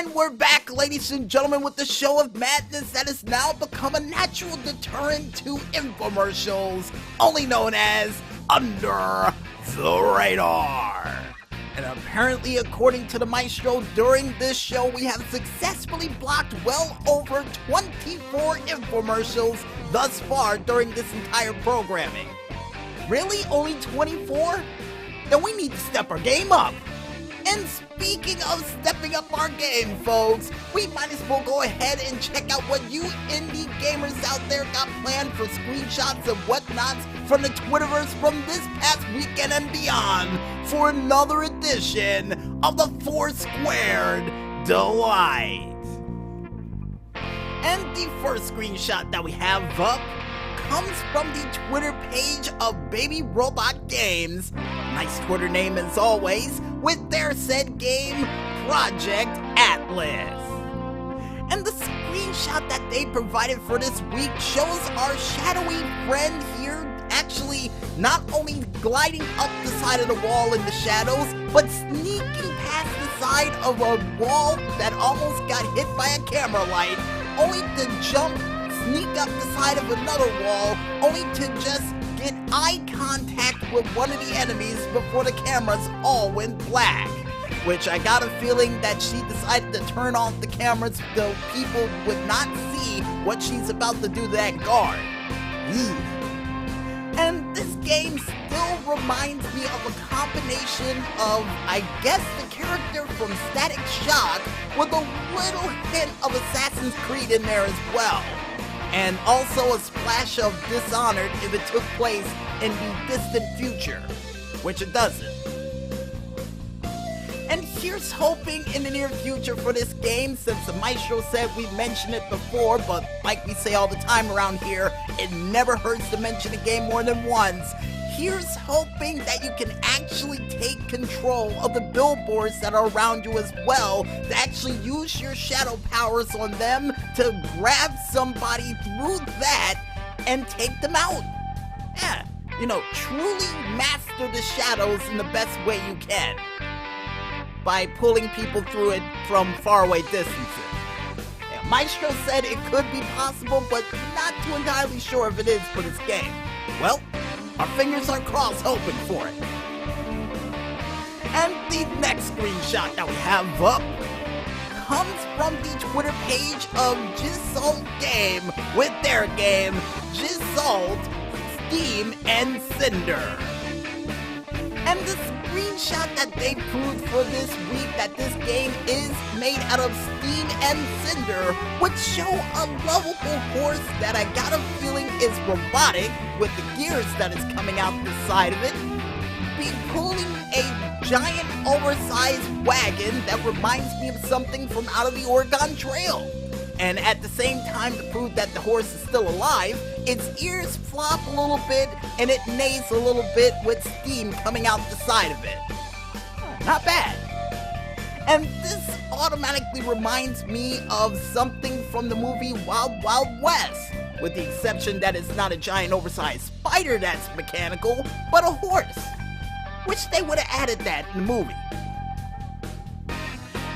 And we're back, ladies and gentlemen, with the show of madness that has now become a natural deterrent to infomercials, only known as Under the Radar. And apparently, according to the maestro, during this show, we have successfully blocked well over 24 infomercials thus far during this entire programming. Really? Only 24? Then we need to step our game up. And speaking of stepping up our game, folks, we might as well go ahead and check out what you indie gamers out there got planned for screenshots and whatnots from the Twitterverse from this past weekend and beyond for another edition of the Four Squared Delight. And the first screenshot that we have up comes from the Twitter page of Baby Robot Games, nice Twitter name as always, with their said game, Project Atlas. And the screenshot that they provided for this week shows our shadowy friend here actually not only gliding up the side of the wall in the shadows, but sneaking past the side of a wall that almost got hit by a camera light, only to jump, sneak up the side of another wall, only to just get eye contact with one of the enemies before the cameras all went black. Which I got a feeling that she decided to turn off the cameras so people would not see what she's about to do to that guard. And this game still reminds me of a combination of, I guess, the character from Static Shock with a little hint of Assassin's Creed in there as well. And also a splash of Dishonored if it took place in the distant future, which it doesn't. And here's hoping in the near future for this game, since the maestro said we've mentioned it before, but like we say all the time around here, it never hurts to mention a game more than once. Here's hoping that you can actually take control of the billboards that are around you as well, to actually use your shadow powers on them to grab somebody through that and take them out. Yeah, truly master the shadows in the best way you can, by pulling people through it from faraway distances. Yeah, Maestro said it could be possible, but not too entirely sure if it is for this game. Well, our fingers are crossed hoping for it. And the next screenshot that we have up comes from the Twitter page of Jizzalt Game with their game, Jizzalt, Steam, and Cinder. And the screenshot that they proved for this week that this game is made out of Steam and Cinder would show a lovable horse that I got a feeling is robotic with the gears that is coming out the side of it, be pulling a giant oversized wagon that reminds me of something from out of the Oregon Trail. And at the same time, to prove that the horse is still alive, its ears flop a little bit and it neighs a little bit with steam coming out the side of it. Not bad. And this automatically reminds me of something from the movie Wild Wild West, with the exception that it's not a giant oversized spider that's mechanical, but a horse. Wish they would have added that in the movie.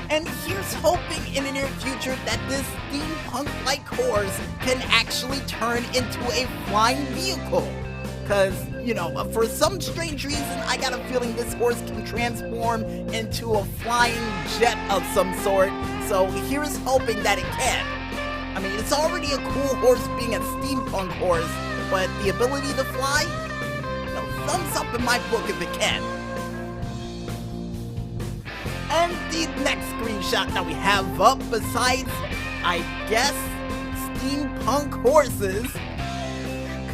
And here's hoping in the near future that this steampunk-like horse can actually turn into a flying vehicle. Because, for some strange reason, I got a feeling this horse can transform into a flying jet of some sort. So here's hoping that it can. I mean, it's already a cool horse being a steampunk horse, but the ability to fly? Thumbs up in my book if it can. And the next screenshot that we have up, besides, I guess, steampunk horses,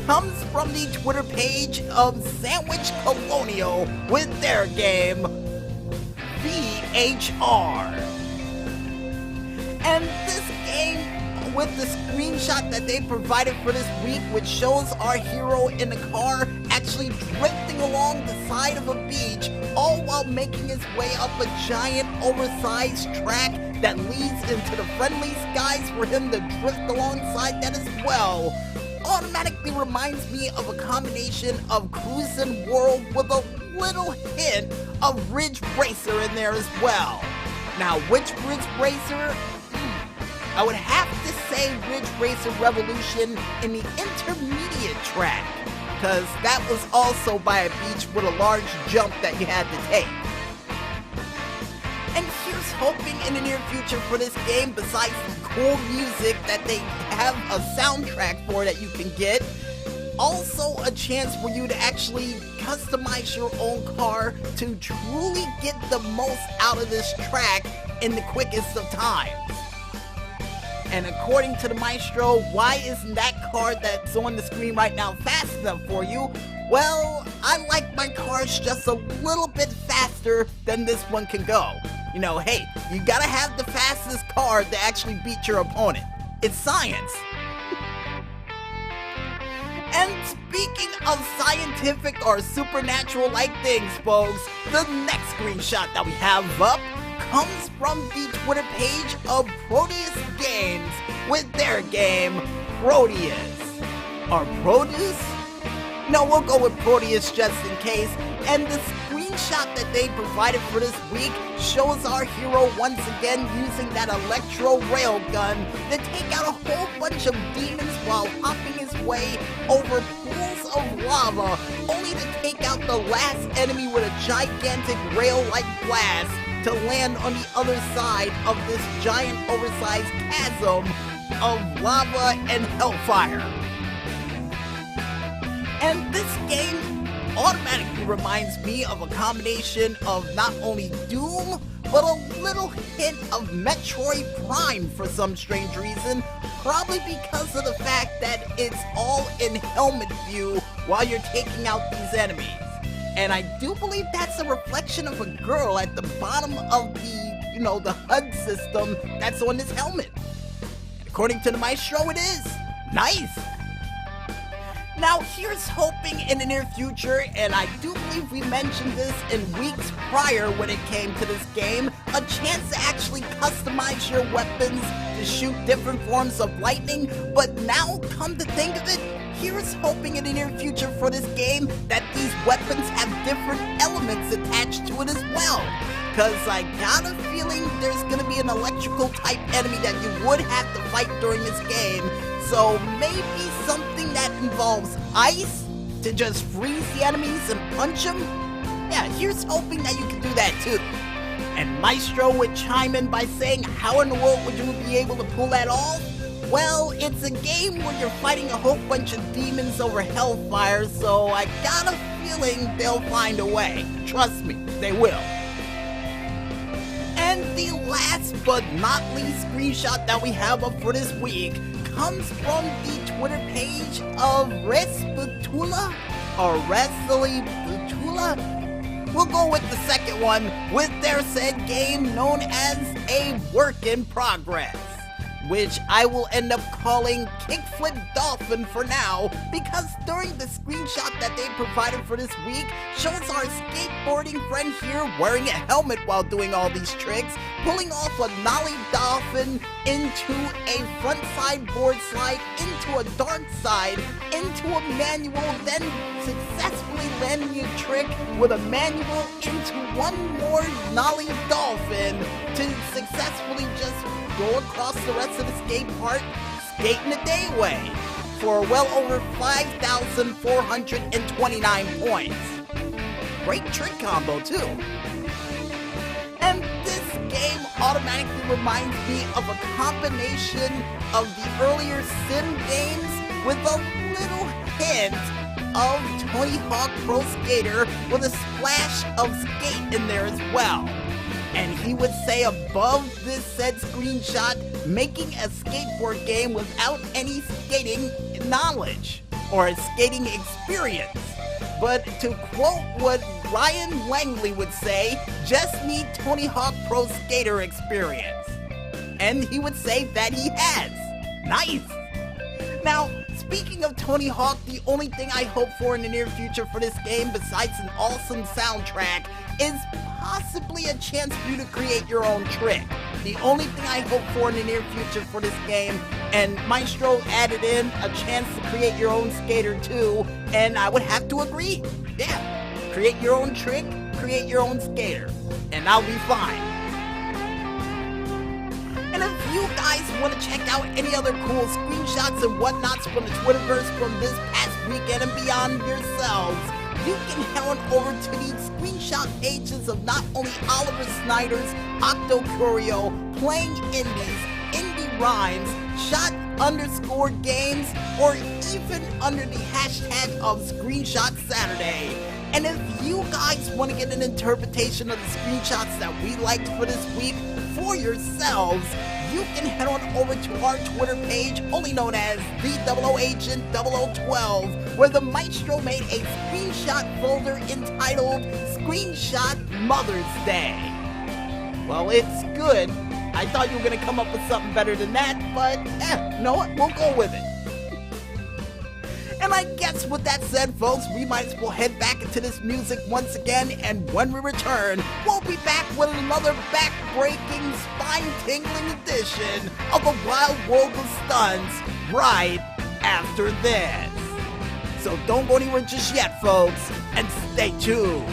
comes from the Twitter page of Sandwich Colonial with their game, VHR. And this game, with the screenshot that they provided for this week, which shows our hero in a car actually drifting along the side of a beach, all while making his way up a giant oversized track that leads into the friendly skies for him to drift alongside that as well, automatically reminds me of a combination of Cruisin' World with a little hint of Ridge Racer in there as well. Now, which Ridge Racer? I would have to say Ridge Racer Revolution in the intermediate track, because that was also by a beach with a large jump that you had to take. And here's hoping in the near future for this game, besides the cool music that they have a soundtrack for that you can get, also a chance for you to actually customize your own car to truly get the most out of this track in the quickest of times. And according to the Maestro, why isn't that car that's on the screen right now fast enough for you? Well, I like my cars just a little bit faster than this one can go. You know, hey, you gotta have the fastest car to actually beat your opponent. It's science. And speaking of scientific or supernatural-like things, folks, the next screenshot that we have up comes from the Twitter page of Proteus Games with their game, Proteus. Or Produce? No, we'll go with Proteus just in case. And the screenshot that they provided for this week shows our hero once again using that electro railgun to take out a whole bunch of demons while hopping his way over pools of lava, only to take out the last enemy with a gigantic rail-like blast to land on the other side of this giant oversized chasm of lava and hellfire. And this game automatically reminds me of a combination of not only Doom, but a little hint of Metroid Prime for some strange reason, probably because of the fact that it's all in helmet view while you're taking out these enemies. And I do believe that's a reflection of a girl at the bottom of the HUD system that's on this helmet. And according to the Maestro, it is. Nice! Now, here's hoping in the near future, and I do believe we mentioned this in weeks prior when it came to this game, a chance to actually customize your weapons to shoot different forms of lightning, but now, come to think of it, here's hoping in the near future for this game that these weapons have different elements attached to it as well. Because I got a feeling there's going to be an electrical type enemy that you would have to fight during this game. So maybe something that involves ice to just freeze the enemies and punch them? Yeah, here's hoping that you can do that too. And Maestro would chime in by saying, how in the world would you be able to pull that off? Well, it's a game where you're fighting a whole bunch of demons over hellfire, so I got a feeling they'll find a way. Trust me, they will. And the last but not least screenshot that we have up for this week comes from the Twitter page of Resputula, or Resily Butula. We'll go with the second one, with their said game known as a work in progress, which I will end up calling Kickflip Dolphin for now, because during the screenshot that they provided for this week shows our skateboarding friend here wearing a helmet while doing all these tricks, pulling off a nollie dolphin into a front side board slide, into a dark side, into a manual, then successfully landing a trick with a manual into one more nollie dolphin to successfully just go across the rest of the skate park, skating the day way, for well over 5,429 points. Great trick combo too. And this game automatically reminds me of a combination of the earlier sim games with a little hint of Tony Hawk Pro Skater with a splash of skate in there as well. And he would say above this said screenshot, making a skateboard game without any skating knowledge or skating experience. But to quote what Ryan Langley would say, just need Tony Hawk Pro Skater experience. And he would say that he has. Nice! Now, speaking of Tony Hawk, the only thing I hope for in the near future for this game, besides an awesome soundtrack, is possibly a chance for you to create your own trick. The only thing I hope for in the near future for this game, and Maestro added in a chance to create your own skater too, and I would have to agree. Yeah, create your own trick, create your own skater, and I'll be fine. you guys want to check out any other cool screenshots and whatnots from the Twitterverse from this past weekend and beyond yourselves, you can head on over to the screenshot pages of not only Oliver Snyder's Octo Curio, Playing Indies, Indie Rhymes, Shot_Games, or even under the hashtag of Screenshot Saturday. And if you guys want to get an interpretation of the screenshots that we liked for this week for yourselves, you can head on over to our Twitter page, only known as the 00Agent 0012, where the Maestro made a screenshot folder entitled Screenshot Mother's Day. Well, it's good. I thought you were going to come up with something better than that, but you know what? We'll go with it. And I guess with that said, folks, we might as well head back into this music once again, and when we return, we'll be back with another back-breaking, spine-tingling edition of the Wild World of Stunts right after this. So don't go anywhere just yet, folks, and stay tuned.